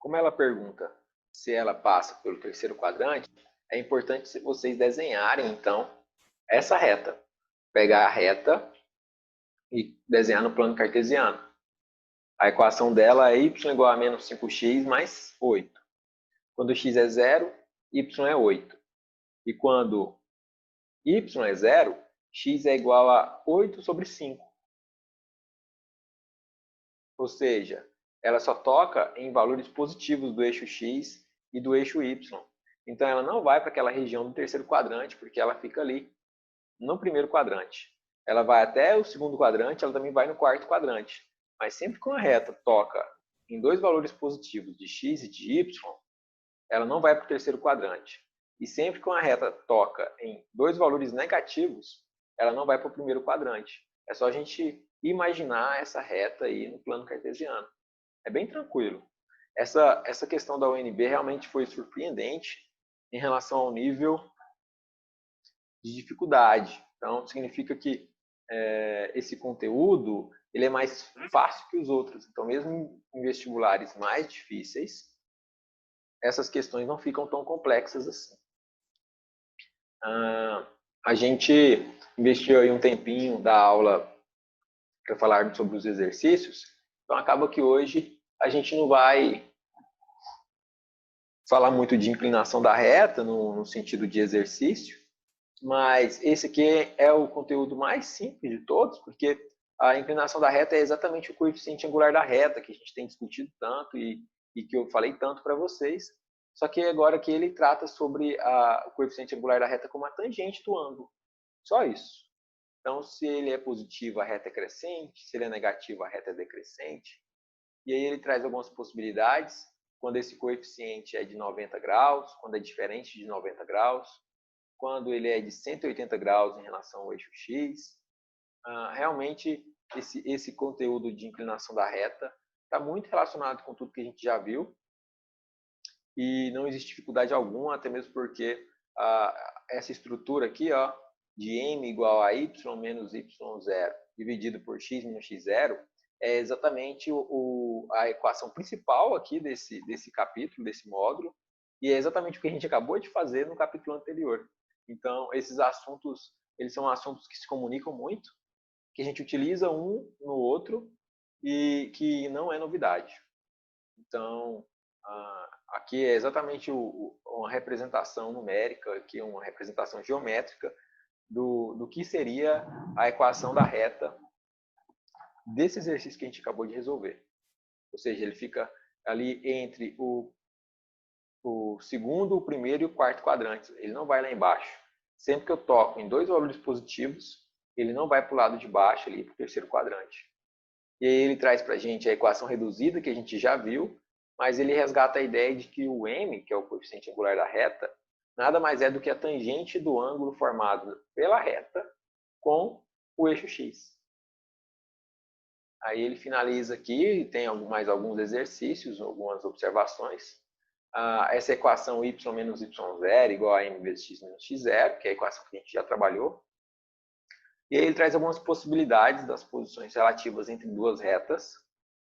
Como ela pergunta se ela passa pelo terceiro quadrante, é importante vocês desenharem, então, essa reta. Pegar a reta e desenhar no plano cartesiano. A equação dela é y igual a menos 5x mais 8. Quando x é 0, y é 8. E quando y é 0, x é igual a 8 sobre 5. Ou seja, ela só toca em valores positivos do eixo x e do eixo y. Então, ela não vai para aquela região do terceiro quadrante, porque ela fica ali no primeiro quadrante. Ela vai até o segundo quadrante, ela também vai no quarto quadrante. Mas sempre que uma reta toca em dois valores positivos de x e de y, ela não vai para o terceiro quadrante. E sempre que uma reta toca em dois valores negativos, ela não vai para o primeiro quadrante. É só a gente imaginar essa reta aí no plano cartesiano. É bem tranquilo. Essa questão da UNB realmente foi surpreendente em relação ao nível de dificuldade. Então, significa que esse conteúdo ele é mais fácil que os outros. Então, mesmo em vestibulares mais difíceis, essas questões não ficam tão complexas assim. A gente investiu aí um tempinho da aula para falar sobre os exercícios, então acaba que hoje a gente não vai falar muito de inclinação da reta no sentido de exercício, mas esse aqui é o conteúdo mais simples de todos, porque a inclinação da reta é exatamente o coeficiente angular da reta, que a gente tem discutido tanto e que eu falei tanto para vocês. Só que agora que ele trata sobre o coeficiente angular da reta como a tangente do ângulo. Só isso. Então, se ele é positivo, a reta é crescente. Se ele é negativo, a reta é decrescente. E aí ele traz algumas possibilidades. Quando esse coeficiente é de 90 graus, quando é diferente de 90 graus, quando ele é de 180 graus em relação ao eixo x. Realmente, esse conteúdo de inclinação da reta está muito relacionado com tudo que a gente já viu. E não existe dificuldade alguma, até mesmo porque essa estrutura aqui, ó, de m igual a y menos y0 dividido por x menos x0, é exatamente a equação principal aqui desse capítulo, desse módulo, e é exatamente o que a gente acabou de fazer no capítulo anterior. Então, esses assuntos, eles são assuntos que se comunicam muito, que a gente utiliza um no outro e que não é novidade. Então, aqui é exatamente uma representação numérica, aqui uma representação geométrica do que seria a equação da reta desse exercício que a gente acabou de resolver. Ou seja, ele fica ali entre o segundo, o primeiro e o quarto quadrante. Ele não vai lá embaixo. Sempre que eu toco em dois valores positivos, ele não vai para o lado de baixo, ali para o terceiro quadrante. E aí ele traz para a gente a equação reduzida, que a gente já viu, mas ele resgata a ideia de que o m, que é o coeficiente angular da reta, nada mais é do que a tangente do ângulo formado pela reta com o eixo x. Aí ele finaliza aqui, tem mais alguns exercícios, algumas observações. Essa equação y menos y0 igual a m vezes x menos x0, que é a equação que a gente já trabalhou. E aí ele traz algumas possibilidades das posições relativas entre duas retas,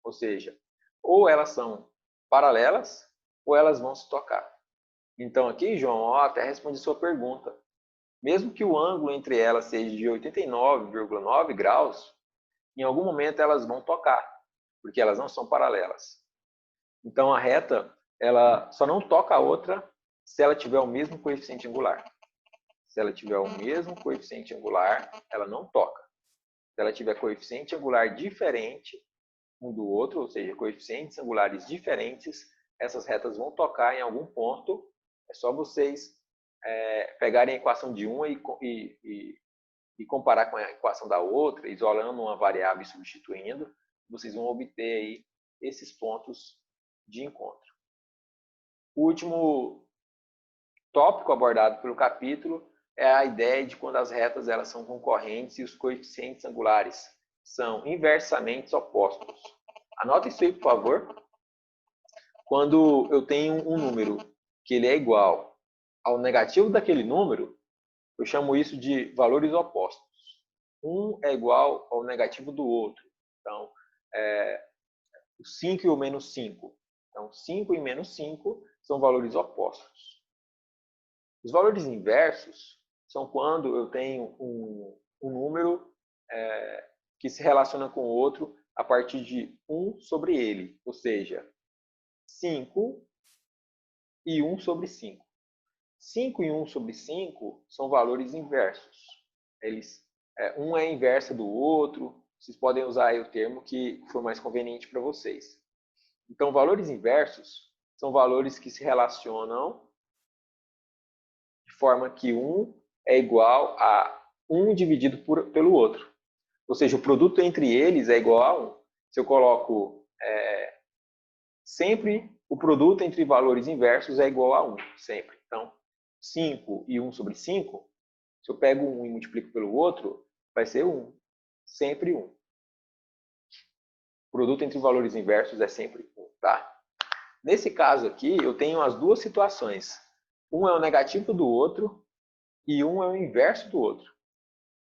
ou seja, ou elas são paralelas, ou elas vão se tocar. Então aqui, João, até respondi sua pergunta. Mesmo que o ângulo entre elas seja de 89,9 graus, em algum momento elas vão tocar, porque elas não são paralelas. Então a reta, ela só não toca a outra se ela tiver o mesmo coeficiente angular. Se ela tiver o mesmo coeficiente angular, ela não toca. Se ela tiver coeficiente angular diferente um do outro, ou seja, coeficientes angulares diferentes, essas retas vão tocar em algum ponto. É só vocês pegarem a equação de uma e comparar com a equação da outra, isolando uma variável e substituindo, vocês vão obter aí esses pontos de encontro. O último tópico abordado pelo capítulo é a ideia de quando as retas elas são concorrentes e os coeficientes angulares são inversamente opostos. Anota isso aí, por favor. Quando eu tenho um número que ele é igual ao negativo daquele número, eu chamo isso de valores opostos. Um é igual ao negativo do outro. Então, o 5 e o menos 5. Então, Então, 5 e menos 5 são valores opostos. Os valores inversos são quando eu tenho um número que se relaciona com o outro a partir de 1 sobre ele, ou seja, 5 e 1 sobre 5. 5 e 1 sobre 5 são valores inversos. Um é inverso do outro, vocês podem usar aí o termo que for mais conveniente para vocês. Então, valores inversos são valores que se relacionam de forma que 1 é igual a 1 dividido pelo outro. Ou seja, o produto entre eles é igual a 1. Se eu coloco sempre o produto entre valores inversos é igual a 1, sempre. Então, 5 e 1 sobre 5, se eu pego 1 e multiplico pelo outro, vai ser 1. Sempre 1. O produto entre valores inversos é sempre 1, tá? Nesse caso aqui, eu tenho as duas situações. Um é o negativo do outro e um é o inverso do outro.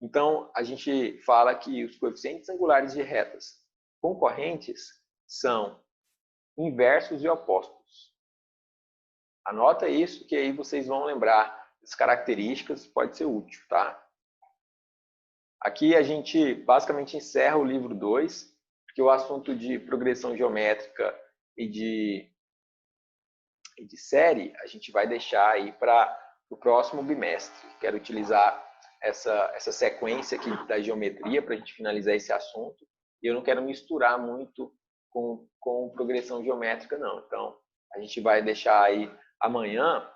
Então, a gente fala que os coeficientes angulares de retas concorrentes são inversos e opostos. Anota isso, que aí vocês vão lembrar das características, pode ser útil, tá? Aqui a gente basicamente encerra o livro 2, porque o assunto de progressão geométrica e de série a gente vai deixar aí para o próximo bimestre. Quero utilizar essa sequência aqui da geometria para a gente finalizar esse assunto. E eu não quero misturar muito com progressão geométrica, não. Então, a gente vai deixar aí amanhã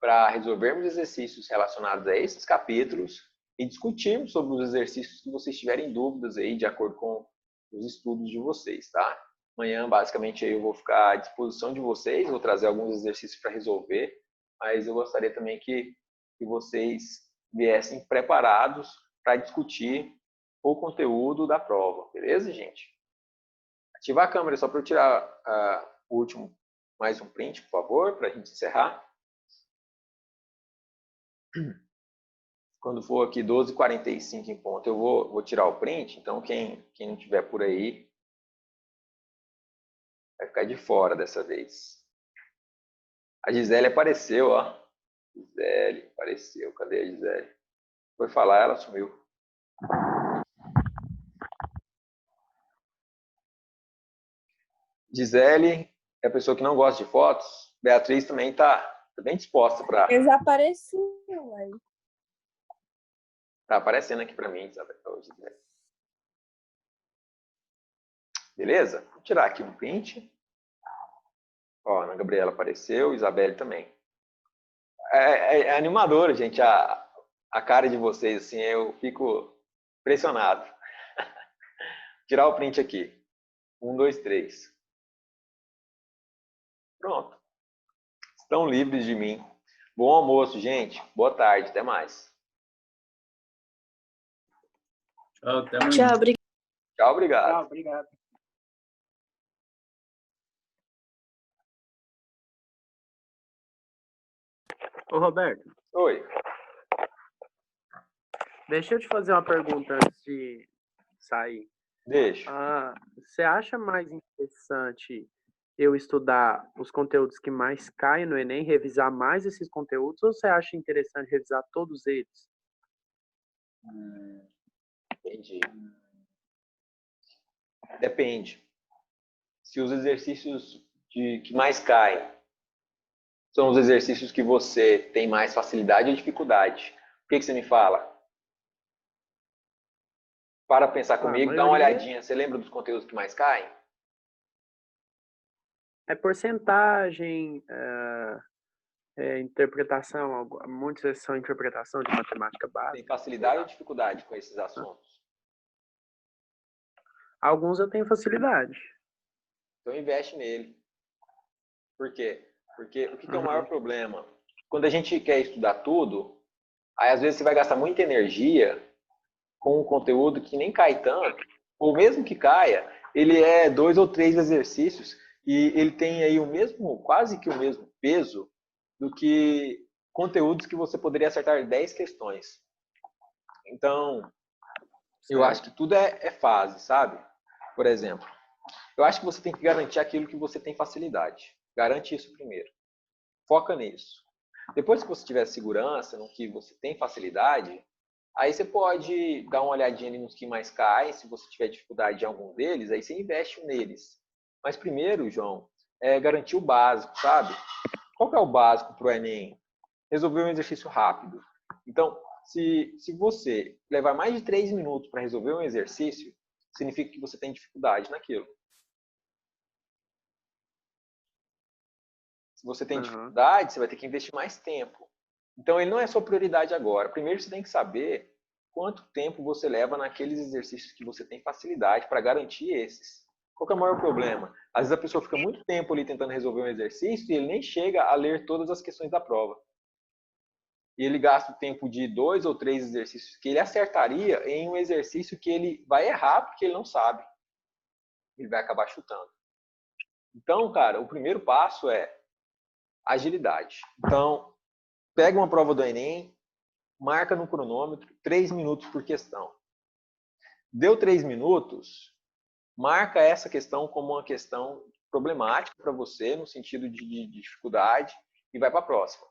para resolvermos exercícios relacionados a esses capítulos e discutirmos sobre os exercícios que vocês tiverem dúvidas aí, de acordo com os estudos de vocês, tá? Amanhã, basicamente, aí eu vou ficar à disposição de vocês, vou trazer alguns exercícios para resolver, mas eu gostaria também que vocês viessem preparados para discutir o conteúdo da prova, beleza, gente? Ativar a câmera só para eu tirar o último, mais um print, por favor, para a gente encerrar. Quando for aqui 12h45 em ponto, eu vou tirar o print, então quem não tiver por aí vai ficar de fora dessa vez. A Gisele apareceu, ó. Gisele apareceu, cadê a Gisele? Foi falar, ela sumiu. Gisele é a pessoa que não gosta de fotos. Beatriz também tá bem disposta para... Desapareceu aí. Tá aparecendo aqui para mim, sabe? Gisele. Beleza? Vou tirar aqui um print. Ó, a Ana Gabriela apareceu, Isabelle também. É animador, gente, a cara de vocês, assim, eu fico impressionado. Tirar o print aqui. 1, 2, 3. Pronto. Estão livres de mim. Bom almoço, gente. Boa tarde. Até mais. Tchau, até amanhã. Tchau, obrigado. Tchau, obrigado. Tchau, obrigado. Ô, Roberto, Oi. deixa eu te fazer uma pergunta antes de sair. Deixa. Você acha mais interessante eu estudar os conteúdos que mais caem no Enem, revisar mais esses conteúdos, ou você acha interessante revisar todos eles? Entendi. Depende. Se os exercícios que mais caem são os exercícios que você tem mais facilidade ou dificuldade, o que você me fala? Para pensar comigo, dá uma olhadinha. Você lembra dos conteúdos que mais caem? É porcentagem, interpretação, muitos são interpretação de matemática básica. Tem facilidade ou dificuldade com esses assuntos? Alguns eu tenho facilidade. Então investe nele. Por quê? Porque o que é o maior problema? Quando a gente quer estudar tudo, aí às vezes você vai gastar muita energia com um conteúdo que nem cai tanto, ou mesmo que caia, ele é 2 ou 3 exercícios e ele tem aí quase que o mesmo peso do que conteúdos que você poderia acertar 10 questões. Então, eu acho que tudo é fase, sabe? Por exemplo, eu acho que você tem que garantir aquilo que você tem facilidade. Garante isso primeiro. Foca nisso. Depois que você tiver segurança, no que você tem facilidade, aí você pode dar uma olhadinha ali nos que mais caem. Se você tiver dificuldade em algum deles, aí você investe neles. Mas primeiro, João, é garantir o básico, sabe? Qual que é o básico para o Enem? Resolver um exercício rápido. Então, se você levar mais de 3 minutos para resolver um exercício, significa que você tem dificuldade naquilo. Se você tem dificuldade, você vai ter que investir mais tempo. Então, ele não é sua prioridade agora. Primeiro, você tem que saber quanto tempo você leva naqueles exercícios que você tem facilidade para garantir esses. Qual que é o maior problema? Às vezes a pessoa fica muito tempo ali tentando resolver um exercício e ele nem chega a ler todas as questões da prova. E ele gasta o tempo de 2 ou 3 exercícios que ele acertaria em um exercício que ele vai errar porque ele não sabe. Ele vai acabar chutando. Então, cara, o primeiro passo é agilidade. Então, pega uma prova do Enem, marca no cronômetro 3 minutos por questão. Deu 3 minutos, marca essa questão como uma questão problemática para você, no sentido de dificuldade, e vai para a próxima.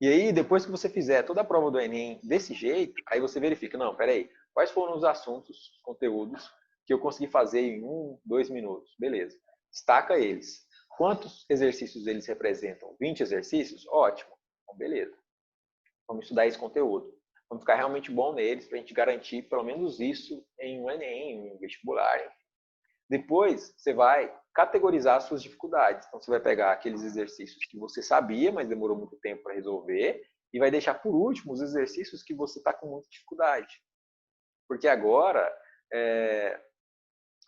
E aí, depois que você fizer toda a prova do Enem desse jeito, aí você verifica, não, peraí, quais foram os assuntos, os conteúdos que eu consegui fazer em 1, 2 minutos? Beleza. Destaca eles. Quantos exercícios eles representam? 20 exercícios? Ótimo. Então, beleza. Vamos estudar esse conteúdo. Vamos ficar realmente bom neles para a gente garantir pelo menos isso em um Enem, em um vestibular. Depois, você vai categorizar as suas dificuldades. Então, você vai pegar aqueles exercícios que você sabia, mas demorou muito tempo para resolver, e vai deixar por último os exercícios que você está com muita dificuldade. Porque agora,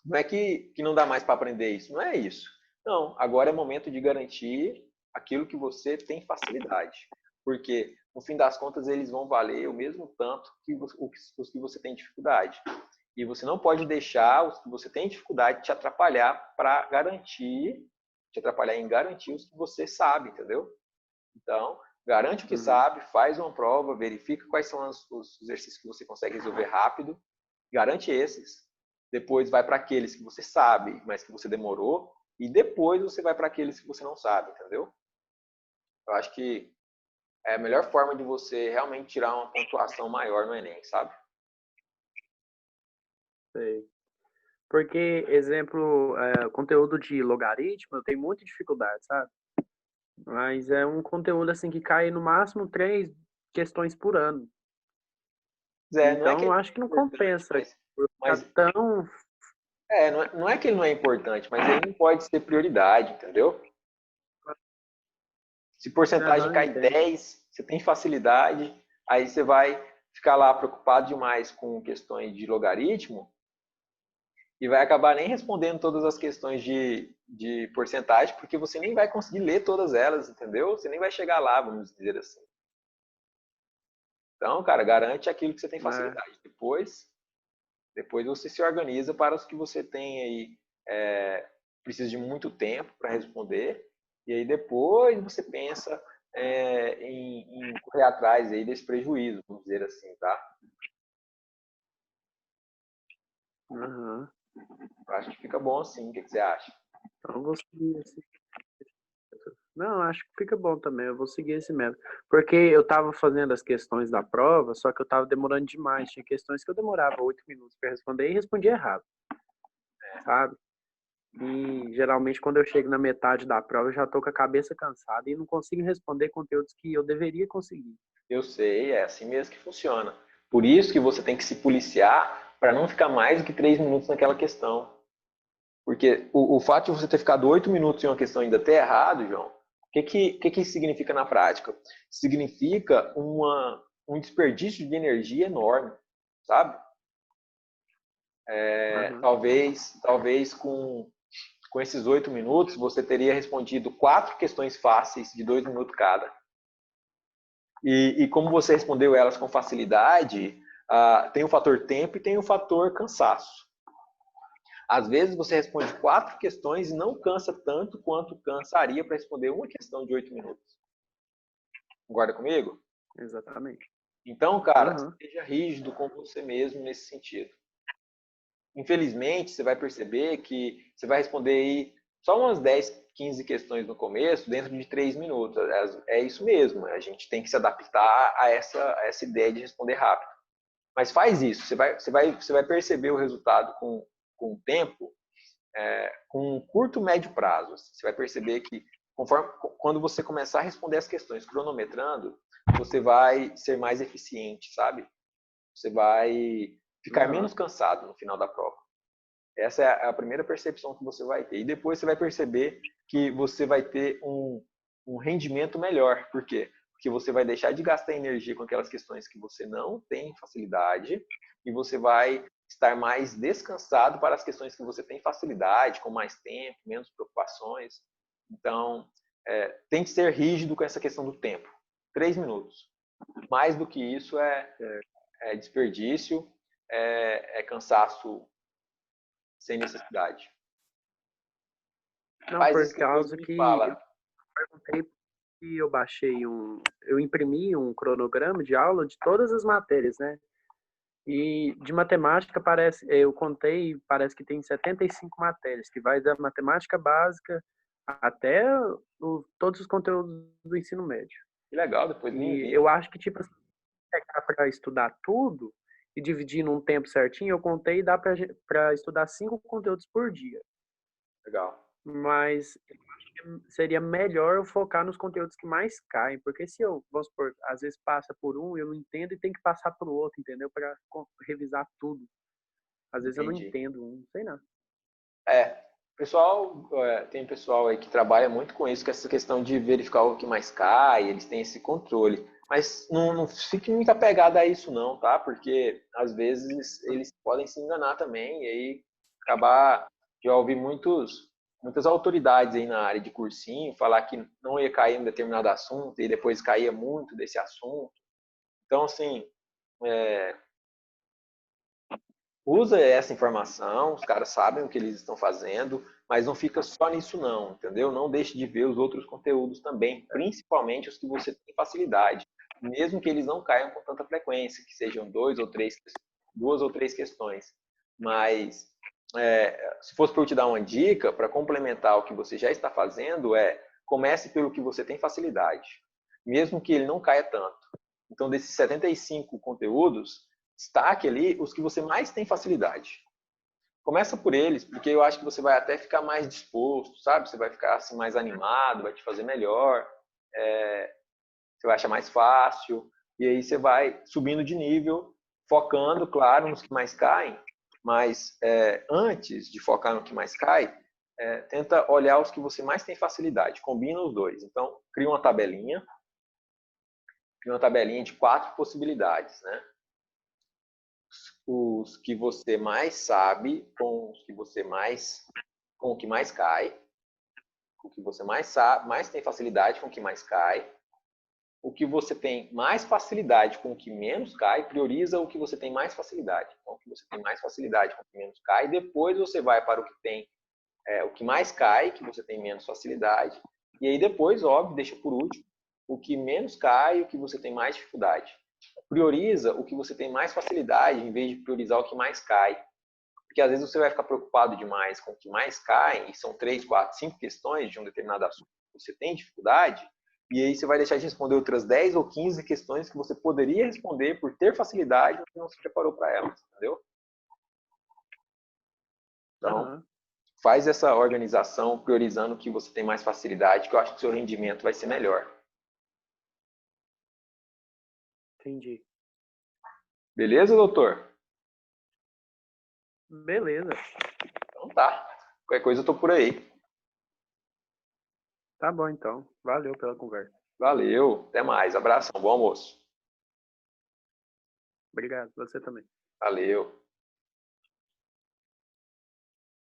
não é que não dá mais para aprender isso, não é isso. Não, agora é momento de garantir aquilo que você tem facilidade. Porque, no fim das contas, eles vão valer o mesmo tanto que os que você tem dificuldade. E você não pode deixar os que você tem dificuldade te atrapalhar para garantir, te atrapalhar em garantir os que você sabe, entendeu? Então, garante o que sabe, faz uma prova, verifica quais são os exercícios que você consegue resolver rápido, garante esses. Depois vai para aqueles que você sabe, mas que você demorou, e depois você vai para aqueles que você não sabe, entendeu? Eu acho que é a melhor forma de você realmente tirar uma pontuação maior no Enem, sabe? Sei. Porque, exemplo, conteúdo de logaritmo, eu tenho muita dificuldade, sabe? Mas é um conteúdo assim que cai no máximo 3 questões por ano. Não é Então, que eu acho que não compensa. mas Tão... não é que ele não é importante, mas ele não pode ser prioridade, entendeu? Se porcentagem cai 10, você tem facilidade, aí você vai ficar lá preocupado demais com questões de logaritmo e vai acabar nem respondendo todas as questões de porcentagem, porque você nem vai conseguir ler todas elas, entendeu? Você nem vai chegar lá, vamos dizer assim. Então, cara, garante aquilo que você tem facilidade. Depois você se organiza para os que você tem aí, precisa de muito tempo para responder, e aí depois você pensa em correr atrás aí desse prejuízo, vamos dizer assim, tá? Uhum. Eu acho que fica bom assim, o que você acha? Então, eu vou seguir esse... Não, acho que fica bom também, eu vou seguir esse método. Porque eu estava fazendo as questões da prova, só que eu estava demorando demais. Tinha questões que eu demorava 8 minutos para responder e respondia errado, sabe? E geralmente quando eu chego na metade da prova eu já estou com a cabeça cansada e não consigo responder conteúdos que eu deveria conseguir. Eu sei, é assim mesmo que funciona. Por isso que você tem que se policiar para não ficar mais do que 3 minutos naquela questão. Porque o fato de você ter ficado 8 minutos em uma questão e ainda ter errado, João, o que isso significa na prática? Significa um desperdício de energia enorme, sabe? Talvez com esses 8 minutos você teria respondido 4 questões fáceis de 2 minutos cada. E como você respondeu elas com facilidade, tem o fator tempo e tem o fator cansaço. Às vezes você responde 4 questões e não cansa tanto quanto cansaria para responder uma questão de 8 minutos. Concorda comigo? Exatamente. Então, cara, seja rígido com você mesmo nesse sentido. Infelizmente, você vai perceber que você vai responder aí só umas 10 15 questões no começo dentro de 3 minutos. É isso mesmo, a gente tem que se adaptar a essa ideia de responder rápido. Mas faz isso, você vai perceber o resultado com o tempo, com um curto, médio prazo. Você vai perceber que quando você começar a responder as questões cronometrando, você vai ser mais eficiente, sabe? Você vai ficar menos cansado no final da prova. Essa é a primeira percepção que você vai ter. E depois você vai perceber que você vai ter um rendimento melhor. Por quê? Porque você vai deixar de gastar energia com aquelas questões que você não tem facilidade e você vai estar mais descansado para as questões que você tem facilidade, com mais tempo, menos preocupações. Então, tem que ser rígido com essa questão do tempo. 3 minutos. Mais do que isso é desperdício, é cansaço sem necessidade. Não, Faz por isso depois causa me que fala. eu perguntei que eu imprimi um cronograma de aula de todas as matérias, né? E de matemática eu contei, parece que tem 75 matérias, que vai da matemática básica até todos os conteúdos do ensino médio. Que legal, depois me E envia. eu acho que, tipo, pegar para estudar tudo e dividir num tempo certinho, eu contei e dá para estudar 5 conteúdos por dia. Legal. Mas eu acho que seria melhor eu focar nos conteúdos que mais caem, porque se eu, vamos supor, às vezes passa por um, eu não entendo e tem que passar para o outro, entendeu? Para revisar tudo. Às vezes eu não Entendi. entendo um, não sei não. Pessoal, tem pessoal aí que trabalha muito com isso, com essa questão de verificar o que mais cai, eles têm esse controle. Mas não fique muito apegado a isso não, tá? Porque às vezes eles podem se enganar também e aí acabar, já ouvi muitas autoridades aí na área de cursinho falar que não ia cair em determinado assunto e depois caía muito desse assunto. Então, assim, usa essa informação, os caras sabem o que eles estão fazendo, mas não fica só nisso não, entendeu? Não deixe de ver os outros conteúdos também, principalmente os que você tem facilidade, mesmo que eles não caiam com tanta frequência, que sejam duas ou três questões. Mas se fosse para eu te dar uma dica para complementar o que você já está fazendo, comece pelo que você tem facilidade, mesmo que ele não caia tanto. Então, desses 75 conteúdos, destaque ali os que você mais tem facilidade. Começa por eles, porque eu acho que você vai até ficar mais disposto, sabe? Você vai ficar assim mais animado, vai te fazer melhor, você vai achar mais fácil, e aí você vai subindo de nível, focando, claro, nos que mais caem, mas antes de focar no que mais cai, tenta olhar os que você mais tem facilidade, combina os dois. Então, cria uma tabelinha de 4 possibilidades, né? Os que você mais sabe com os que você com o que mais cai, o que você mais sabe, mais tem facilidade com o que mais cai, o que você tem mais facilidade com o que menos cai, prioriza o que você tem mais facilidade. Então, o que você tem mais facilidade com o que menos cai, depois você vai para o que tem o que mais cai, que você tem menos facilidade, e aí depois, óbvio, deixa por último o que menos cai e o que você tem mais dificuldade. Prioriza o que você tem mais facilidade em vez de priorizar o que mais cai. Porque às vezes você vai ficar preocupado demais com o que mais cai, e são 3, 4, 5 questões de um determinado assunto que você tem dificuldade, e aí você vai deixar de responder outras 10 ou 15 questões que você poderia responder por ter facilidade, mas não se preparou para elas, entendeu? Então, faz essa organização priorizando o que você tem mais facilidade, que eu acho que o seu rendimento vai ser melhor. Entendi. Beleza, doutor? Beleza. Então tá. Qualquer coisa eu tô por aí. Tá bom, então. Valeu pela conversa. Valeu. Até mais. Abração. Bom almoço. Obrigado. Você também. Valeu.